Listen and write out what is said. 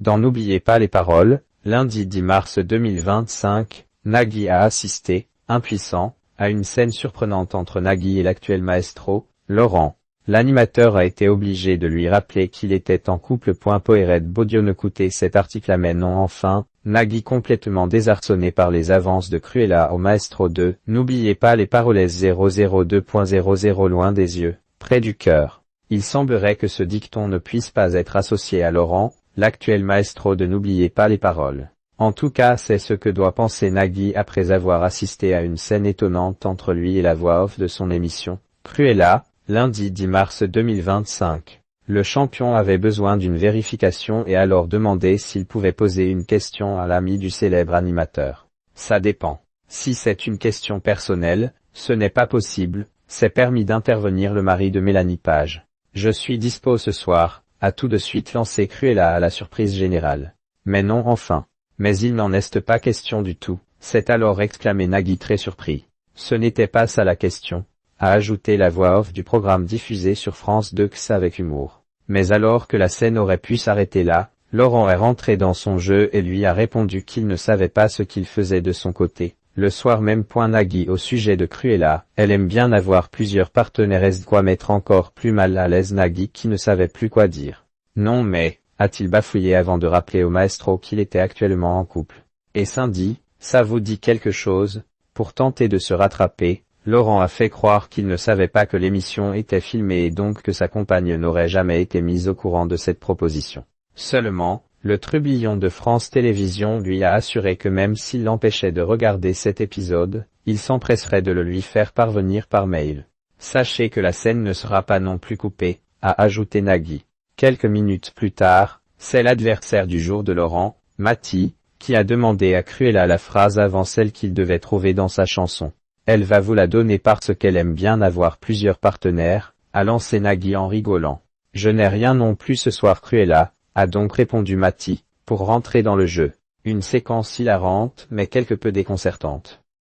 Dans N'oubliez pas les paroles, lundi 10 mars 2025, Nagui a assisté, impuissant, à une scène surprenante entre Nagui et l'actuel maestro, Laurent. L'animateur a été obligé de lui rappeler qu'il était en couple. Poiret Baudio. Écoutez cet article amène enfin, Nagui complètement désarçonné par les avances de Cruella au maestro 2. N'oubliez pas les paroles 002.00 loin des yeux, près du cœur. Il semblerait que ce dicton ne puisse pas être associé à Laurent, l'actuel maestro de N'oubliez pas les paroles. En tout cas, c'est ce que doit penser Nagui après avoir assisté à une scène étonnante entre lui et la voix off de son émission, Cruella, lundi 10 mars 2025. Le champion avait besoin d'une vérification et alors demandé s'il pouvait poser une question à l'ami du célèbre animateur. Ça dépend. Si c'est une question personnelle, ce n'est pas possible, c'est permis d'intervenir le mari de Mélanie Page. Je suis dispo ce soir, a tout de suite lancé Cruella à la surprise générale. Mais non enfin. Mais il n'en est pas question du tout, s'est alors exclamé Nagui très surpris. Ce n'était pas ça la question, a ajouté la voix off du programme diffusé sur France 2 avec humour. Mais alors que la scène aurait pu s'arrêter là, Laurent est rentré dans son jeu et lui a répondu qu'il ne savait pas ce qu'il faisait de son côté. Le soir même. Nagui au sujet de Cruella, elle aime bien avoir plusieurs partenaires. Est-ce quoi mettre encore plus mal à l'aise Nagui qui ne savait plus quoi dire. Non mais, a-t-il bafouillé avant de rappeler au maestro qu'il était actuellement en couple. Et Cindy, ça vous dit quelque chose? Pour tenter de se rattraper, Laurent a fait croire qu'il ne savait pas que l'émission était filmée et donc que sa compagne n'aurait jamais été mise au courant de cette proposition. Seulement, le trublion de France Télévisions lui a assuré que même s'il l'empêchait de regarder cet épisode, il s'empresserait de le lui faire parvenir par mail. Sachez que la scène ne sera pas non plus coupée, a ajouté Nagui. Quelques minutes plus tard, c'est l'adversaire du jour de Laurent, Mathie, qui a demandé à Cruella la phrase avant celle qu'il devait trouver dans sa chanson. Elle va vous la donner parce qu'elle aime bien avoir plusieurs partenaires, a lancé Nagui en rigolant. Je n'ai rien non plus ce soir Cruella, a donc répondu Mathie, pour rentrer dans le jeu. Une séquence hilarante mais quelque peu déconcertante.